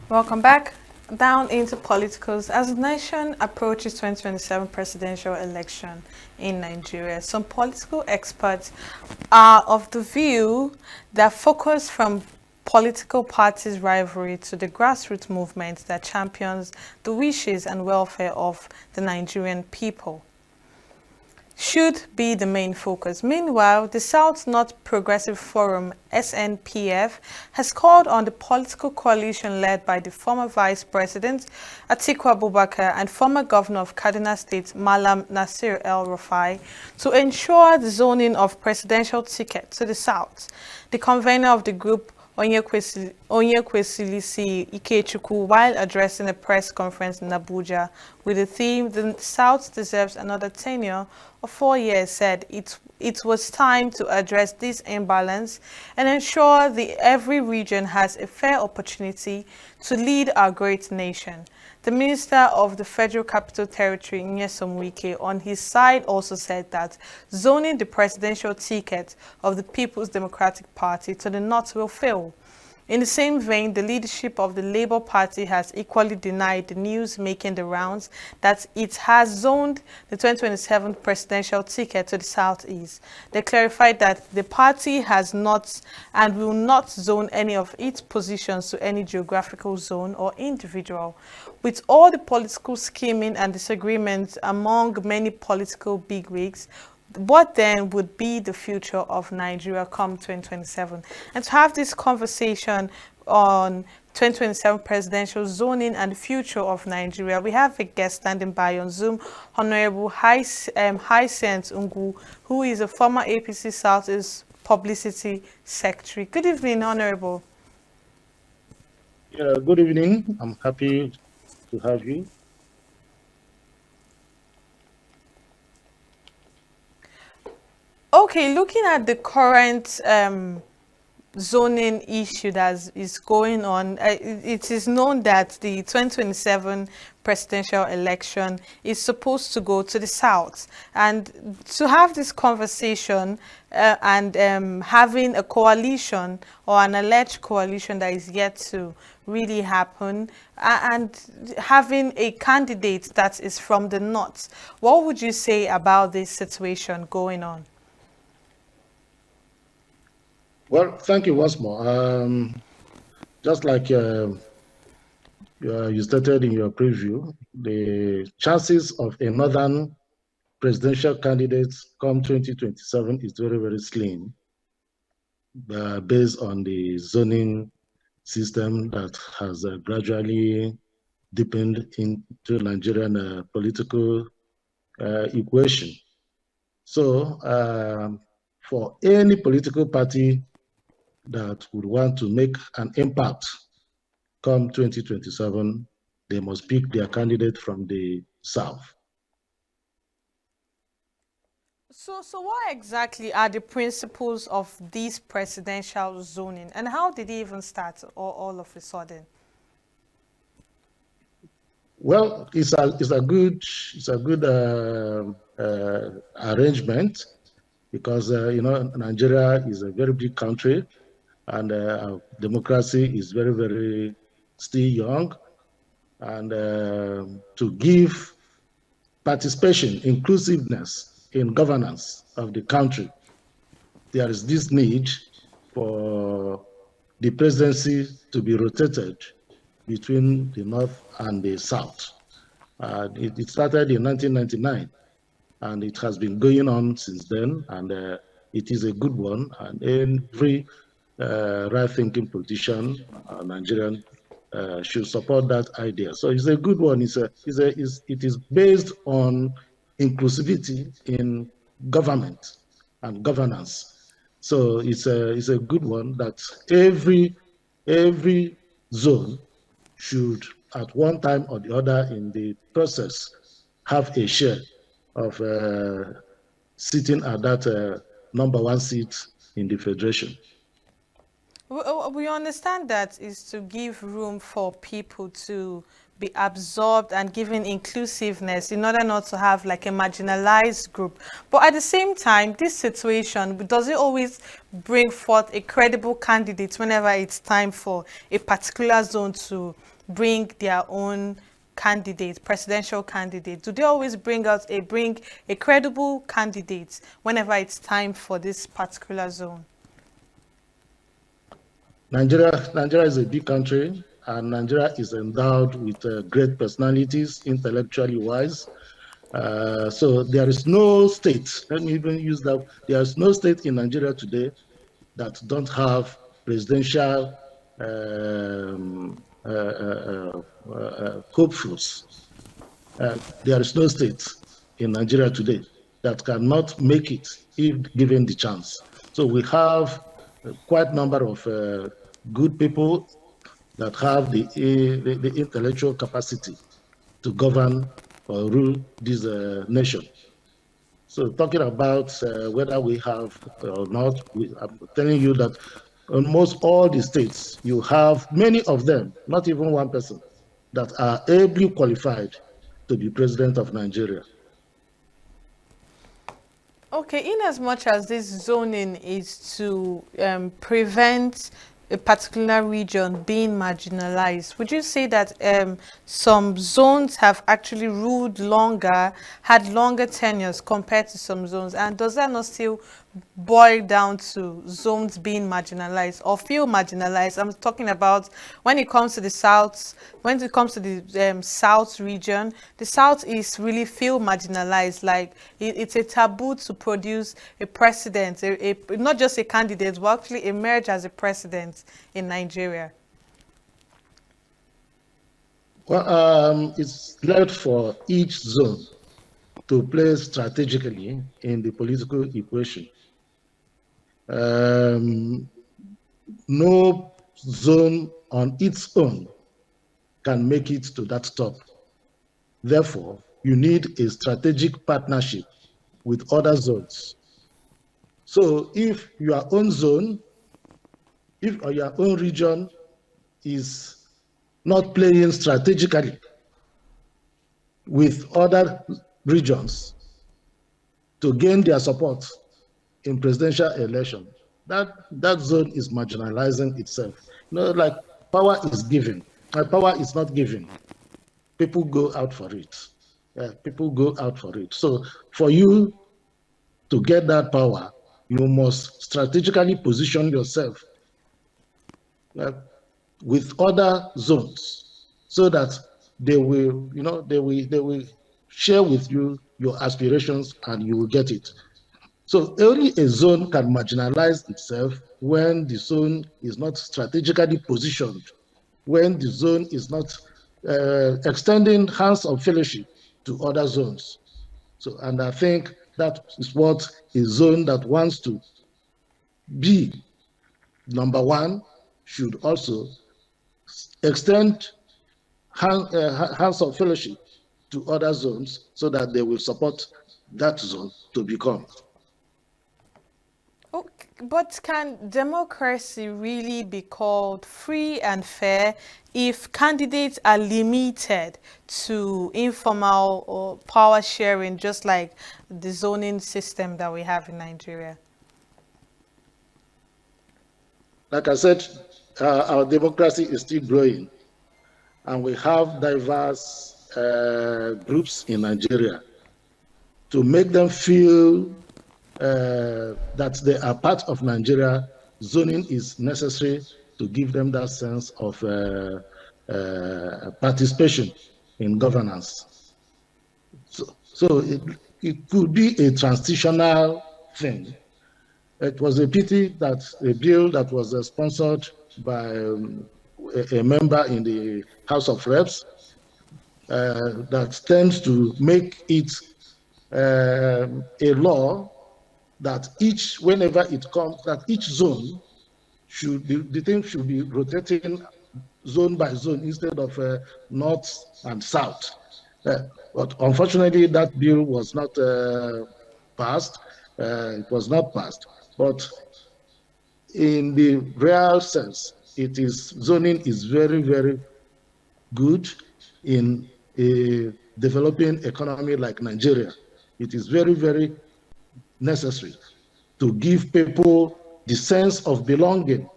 Welcome back. Down into politicals. As the nation approaches 2027 presidential election in Nigeria, some political experts are of the view that focus from political parties' rivalry to the grassroots movement that champions the wishes and welfare of the Nigerian people should be the main focus. Meanwhile, the South North Progressive Forum (SNPF) has called on the political coalition led by the former Vice President Atiku Abubakar and former Governor of Kaduna State Malam Nasir El-Rufai to ensure the zoning of presidential ticket to the South. The convener of the group, Onyekwesilisi Ikechukwu, while addressing a press conference in Abuja with the theme "The South Deserves Another Tenure of 4 years," said it was time to address this imbalance and ensure every region has a fair opportunity to lead our great nation. The Minister of the Federal Capital Territory, Nyesom Wike, on his side also said that zoning the presidential ticket of the People's Democratic Party to the north will fail. In the same vein, the leadership of the Labour Party has equally denied the news making the rounds that it has zoned the 2027 presidential ticket to the southeast. They clarified that the party has not and will not zone any of its positions to any geographical zone or individual. With all the political scheming and disagreements among many political bigwigs, what then would be the future of Nigeria come 2027? And to have this conversation on 2027 presidential zoning and the future of Nigeria, we have a guest standing by on Zoom, Honorable Hycienth Ngwu, who is a former APC Southeast Publicity Secretary. Good evening, Honorable. Yeah, good evening. I'm happy to have you. Okay, looking at the current zoning issue that is going on, it is known that the 2027 presidential election is supposed to go to the south. And to have this conversation and having a coalition or an alleged coalition that is yet to really happen and having a candidate that is from the north, what would you say about this situation going on? Well, thank you once more. Just like you stated in your preview, the chances of a northern presidential candidate come 2027 is very, very slim, based on the zoning system that has gradually deepened into Nigerian political equation. So, for any political party that would want to make an impact come 2027, they must pick their candidate from the South. So what exactly are the principles of this presidential zoning, and how did it even start all of a sudden? Well, it's a good arrangement because Nigeria is a very big country and our democracy is very, very still young, and to give participation, inclusiveness in governance of the country, there is this need for the presidency to be rotated between the North and the South. It started in 1999, and it has been going on since then, and it is a good one. And every right-thinking politician, Nigerian, should support that idea. So it's a good one. It is based on inclusivity in government and governance. So it's a good one that every zone should, at one time or the other in the process, have a share of sitting at that number one seat in the federation. We understand that is to give room for people to be absorbed and given inclusiveness in order not to have like a marginalized group. But at the same time, this situation, does it always bring forth a credible candidate whenever it's time for a particular zone to bring their own candidate, presidential candidate? Do they always bring a credible candidate whenever it's time for this particular zone? Nigeria is a big country, and Nigeria is endowed with great personalities, intellectually wise. So there is no state, let me even use that, there is no state in Nigeria today that don't have presidential hopefuls. There is no state in Nigeria today that cannot make it if given the chance. So we have quite a number of good people that have the intellectual capacity to govern or rule this nation. So talking about whether we have or not, I'm telling you that almost all the states, you have many of them, not even one person, that are ably qualified to be president of Nigeria. Okay, in as much as this zoning is to prevent a particular region being marginalized, would you say that some zones have actually ruled longer, had longer tenures compared to some zones? And does that not still boil down to zones being marginalized or feel marginalized? I'm talking about when it comes to the south, when it comes to the south region, the southeast really feel marginalized. Like it's a taboo to produce a president, not just a candidate, but actually emerge as a president in Nigeria. Well, it's left for each zone to play strategically in the political equation. Um, no zone on its own can make it to that top. Therefore, you need a strategic partnership with other zones. So if your own zone, if your own region is not playing strategically with other regions to gain their support in presidential election, that zone is marginalizing itself. You know, like power is given, power is not given. People go out for it. People go out for it. So for you to get that power, you must strategically position yourself uh, with other zones so that they will, they will share with you your aspirations and you will get it. So only a zone can marginalize itself when the zone is not strategically positioned, when the zone is not extending hands of fellowship to other zones. So, and I think that is what a zone that wants to be number one should also extend hands of fellowship to other zones so that they will support that zone to become. Okay, but can democracy really be called free and fair if candidates are limited to informal or power sharing, just like the zoning system that we have in Nigeria? Like I said, our democracy is still growing, and we have diverse groups in Nigeria to make them feel that they are part of Nigeria. Zoning is necessary to give them that sense of participation in governance. So it could be a transitional thing. It was a pity that a bill that was sponsored by a member in the House of Reps that tends to make it a law that whenever it comes, that each zone the thing should be rotating zone by zone instead of north and south. But unfortunately, that bill was not passed. It was not passed. But in the real sense, zoning is very, very good in a developing economy like Nigeria. It is very, very necessary to give people the sense of belonging.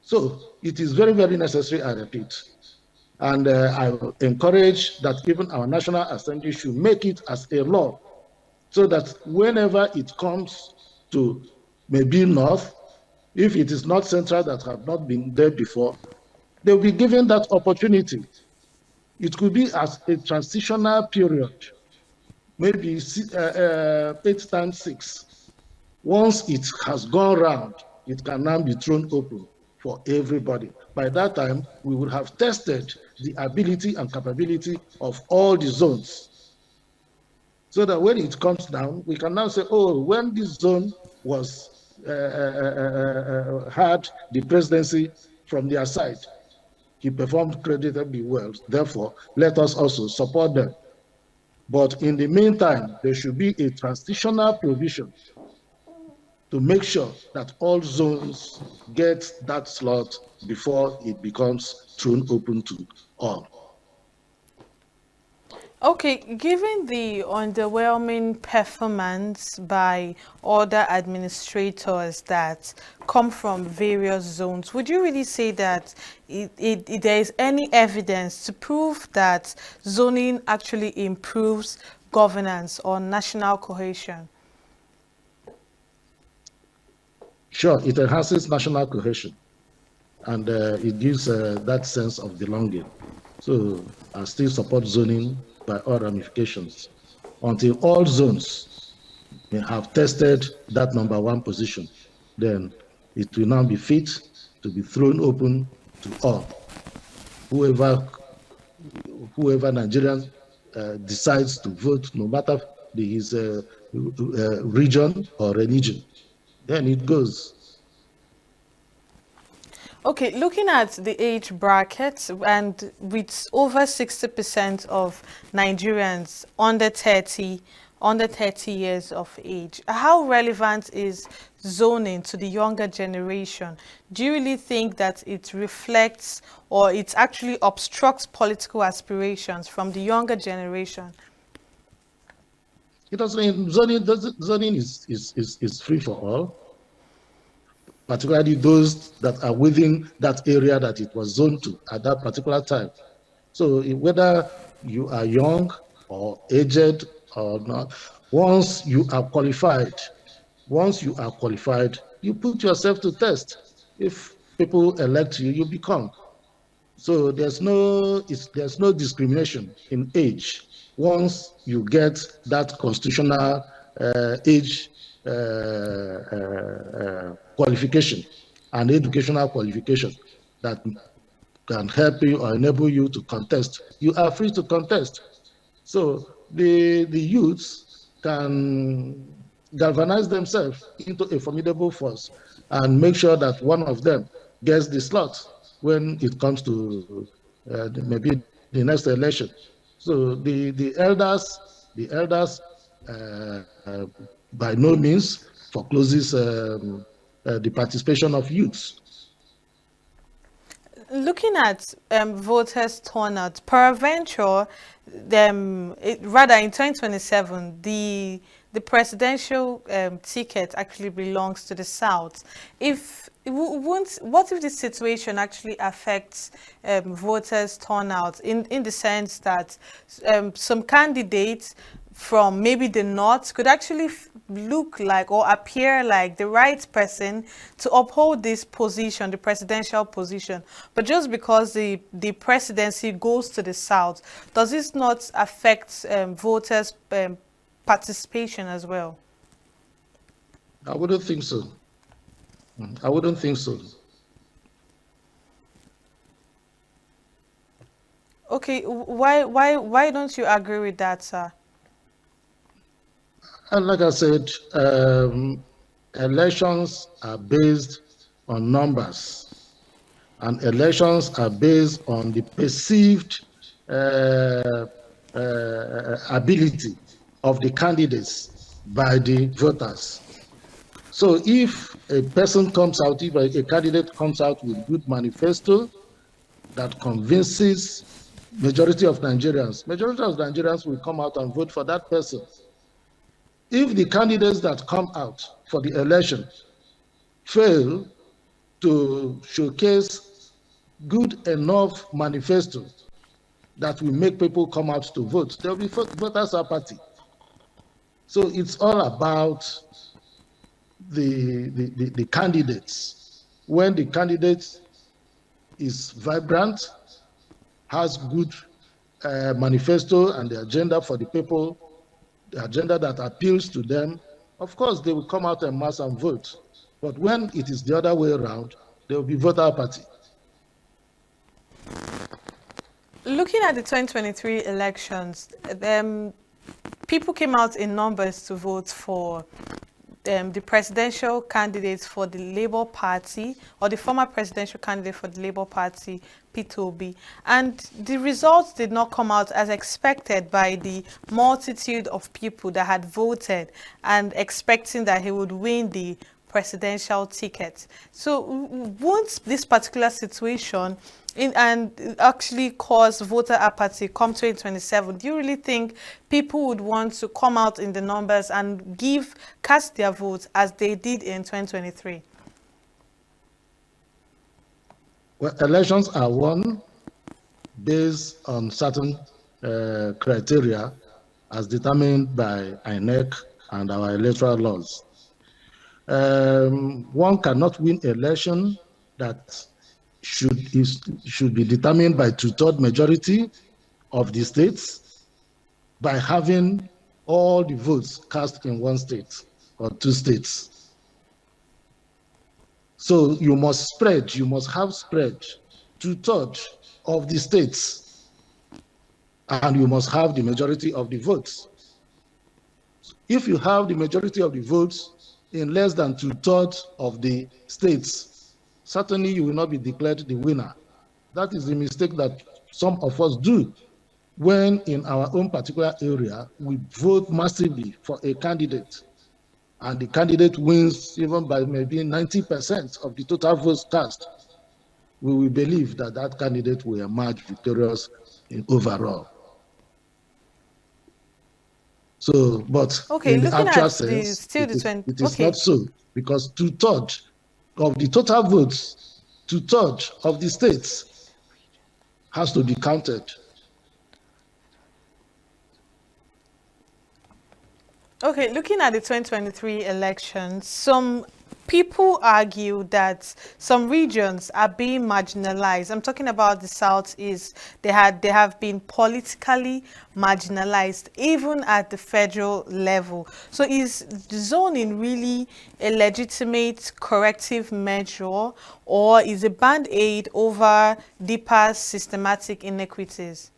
So it is very, very necessary, I repeat. And I encourage that even our National Assembly should make it as a law so that whenever it comes to maybe North, if it is not Central that have not been there before, they'll be given that opportunity. It could be as a transitional period, maybe 8 times 6. Once it has gone round, it can now be thrown open for everybody. By that time, we will have tested the ability and capability of all the zones. So that when it comes down, we can now say, oh, when this zone was had the presidency from their side, he performed creditably well. Therefore, let us also support them. But in the meantime, there should be a transitional provision to make sure that all zones get that slot before it becomes thrown open to all. Okay, given the underwhelming performance by other administrators that come from various zones, would you really say that there is any evidence to prove that zoning actually improves governance or national cohesion? Sure, it enhances national cohesion and it gives that sense of belonging. So I still support zoning by all ramifications until all zones have tested that number one position. Then it will now be fit to be thrown open to all. Whoever Nigerian decides to vote, no matter his region or religion, then it goes. Okay, looking at the age brackets, and with over 60% of Nigerians under 30 years of age, how relevant is zoning to the younger generation? Do you really think that it reflects or it actually obstructs political aspirations from the younger generation? It doesn't. Zoning is free for all, particularly those that are within that area that it was zoned to at that particular time. So whether you are young or aged or not, once you are qualified, you put yourself to test. If people elect you, you become. So there's no discrimination in age once you get that constitutional age qualification and educational qualification that can help you or enable you to contest. You are free to contest. So the youths can galvanize themselves into a formidable force and make sure that one of them gets the slot when it comes to maybe the next election. So the elders by no means forecloses the participation of youths. Looking at voters turnout, peradventure, rather in 2027, the presidential ticket actually belongs to the South. If what if this situation actually affects voters turnout in the sense that some candidates from maybe the north could actually look like or appear like the right person to uphold this position, the presidential position, but just because the presidency goes to the south, does this not affect voters participation as well? I wouldn't think so. I wouldn't think so. Okay, why don't you agree with that, sir? And like I said, elections are based on numbers, and elections are based on the perceived ability of the candidates by the voters. So if a person comes out, if a candidate comes out with good manifesto that convinces majority of Nigerians will come out and vote for that person. If the candidates that come out for the election fail to showcase good enough manifesto that will make people come out to vote, there will be voters apathy. So it's all about the candidates. When the candidate is vibrant, has good manifesto and the agenda for the people, the agenda that appeals to them, of course, they will come out en masse and vote. But when it is the other way around, there will be voter apathy. Looking at the 2023 elections, people came out in numbers to vote for the presidential candidate for the Labour Party, or the former presidential candidate for the Labour Party, Peter Obi. And the results did not come out as expected by the multitude of people that had voted and expecting that he would win the presidential ticket. So won't this particular situation and actually cause voter apathy come 2027? Do you really think people would want to come out in the numbers and cast their votes as they did in 2023? Well, elections are won based on certain criteria as determined by INEC and our electoral laws. One cannot win election that should be determined by two-thirds majority of the states by having all the votes cast in one state or two states. So you must have spread two-thirds of the states, and you must have the majority of the votes. If you have the majority of the votes in less than two-thirds of the states, certainly you will not be declared the winner. That is the mistake that some of us do when in our own particular area, we vote massively for a candidate and the candidate wins even by maybe 90% of the total votes cast. We will believe that that candidate will emerge victorious in overall. So, but okay, in the looking actual at sense, it is okay, not so, because two-thirds of the total votes, two-thirds of the states has to be counted. okay, looking at the 2023 elections, some people argue that some regions are being marginalized. I'm talking about the Southeast. They have been politically marginalized, even at the federal level. So is zoning really a legitimate corrective measure, or is a band-aid over deeper systematic inequities?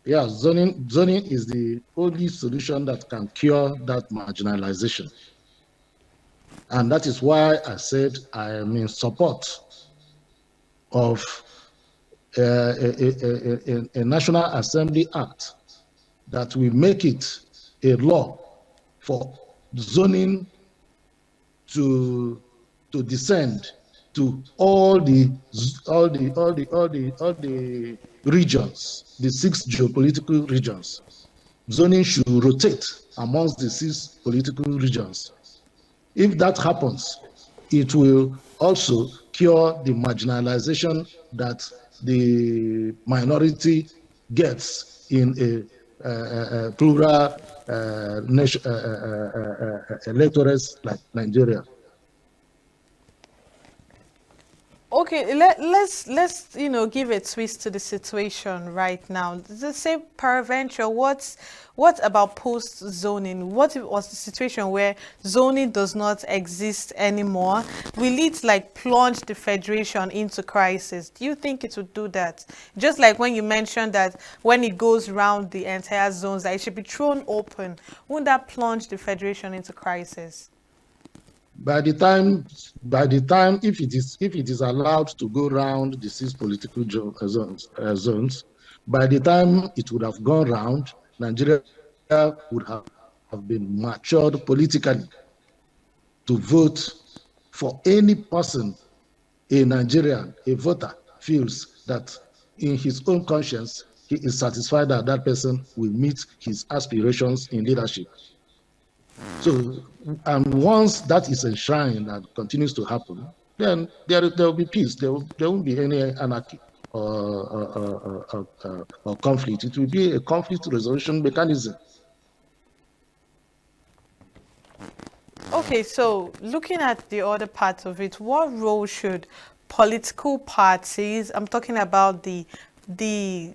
Yeah, zoning is the only solution that can cure that marginalization. And that is why I said I am in support of a National Assembly Act that will make it a law for zoning to descend to all the regions, the 6 geopolitical regions. Zoning should rotate amongst the 6 political regions. If that happens, it will also cure the marginalization that the minority gets in a plural electorates like Nigeria. Okay, let's give a twist to the situation right now. Let's say peradventure, what about post zoning? What if was the situation where zoning does not exist anymore? Will it like plunge the federation into crisis? Do you think it would do that? Just like when you mentioned that when it goes around the entire zones, that it should be thrown open. Wouldn't that plunge the federation into crisis? By the time, if it is allowed to go around the 6 political zones, by the time it would have gone round, Nigeria would have been matured politically to vote for any person, a Nigerian, a voter, feels that in his own conscience, he is satisfied that that person will meet his aspirations in leadership. So, and once that is enshrined and continues to happen, then there will be peace. There won't be any anarchy or conflict. It will be a conflict resolution mechanism. Okay, so looking at the other part of it, what role should political parties, I'm talking about the the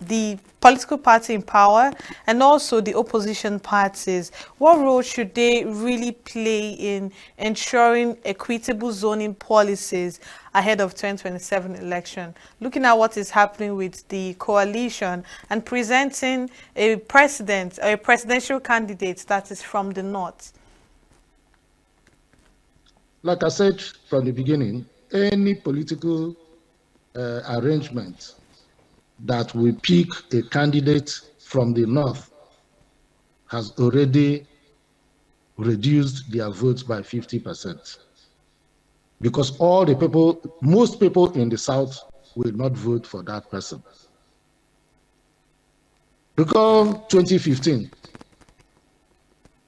the political party in power and also the opposition parties, what role should they really play in ensuring equitable zoning policies ahead of 2027 election? Looking at what is happening with the coalition and presenting a president or a presidential candidate that is from the north. Like I said from the beginning, any political arrangement that will pick a candidate from the north has already reduced their votes by 50%. Because all the people, most people in the south will not vote for that person. Recall 2015,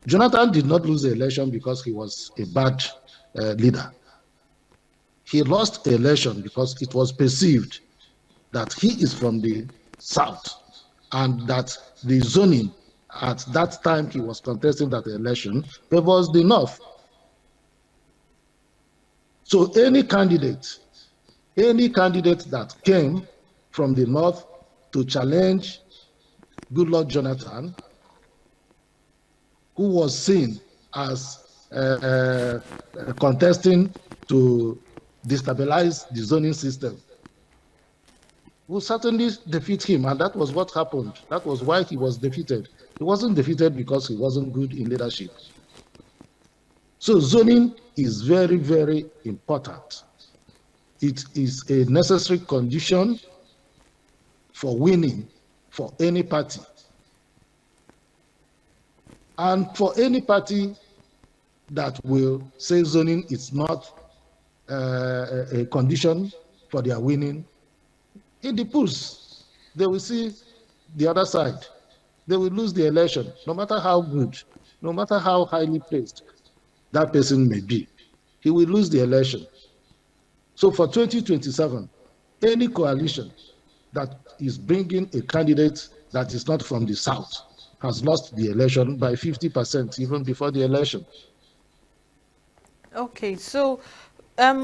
Jonathan did not lose the election because he was a bad leader. He lost the election because it was perceived that he is from the south and that the zoning at that time he was contesting that election favors the north. So any candidate that came from the north to challenge Goodluck Jonathan, who was seen as contesting to destabilize the zoning system, will certainly defeat him. And that was what happened. That was why he was defeated. He wasn't defeated because he wasn't good in leadership. So zoning is very, very important. It is a necessary condition for winning for any party. And for any party that will say zoning is not a condition for their winning, in the polls, they will see the other side. They will lose the election, no matter how good, no matter how highly placed that person may be. He will lose the election. So for 2027, any coalition that is bringing a candidate that is not from the South has lost the election by 50%, even before the election. Okay, so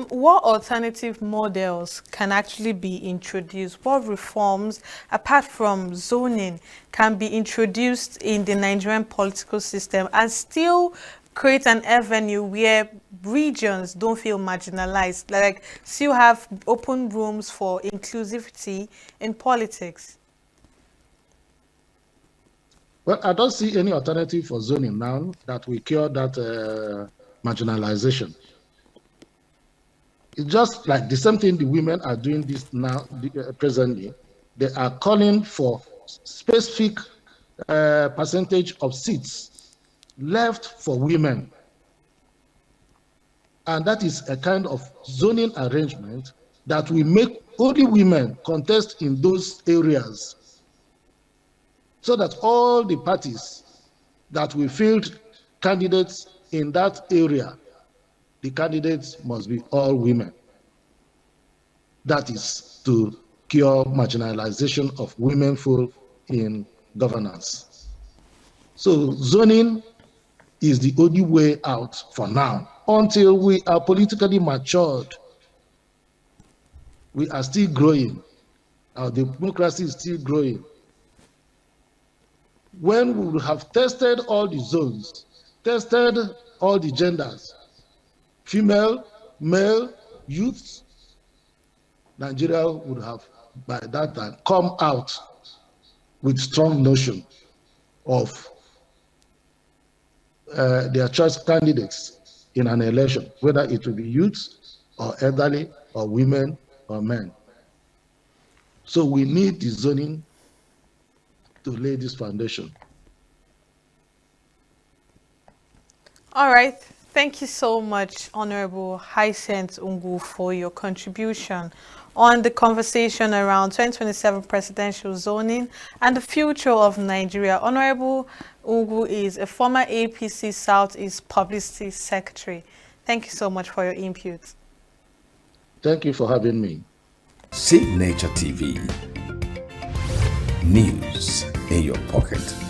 what alternative models can actually be introduced? What reforms, apart from zoning, can be introduced in the Nigerian political system and still create an avenue where regions don't feel marginalized, like still have open rooms for inclusivity in politics? Well, I don't see any alternative for zoning now that will cure that marginalization. It's just like the same thing the women are doing this now, presently. They are calling for specific percentage of seats left for women. And that is a kind of zoning arrangement that will make only women contest in those areas, so that all the parties that will field candidates in that area, the candidates must be all women. That is to cure marginalization of womenfolk in governance. So zoning is the only way out for now. Until we are politically matured, we are still growing. Our democracy is still growing. When we will have tested all the zones, tested all the genders, female, male, youths, Nigeria would have, by that time, come out with strong notion of their choice candidates in an election, whether it will be youths or elderly or women or men. So we need the zoning to lay this foundation. All right. Thank you so much, Honorable Hycienth Ngwu, for your contribution on the conversation around 2027 presidential zoning and the future of Nigeria. Honorable Ngwu is a former APC Southeast Publicity Secretary. Thank you so much for your input. Thank you for having me. See Nature TV. News in your pocket.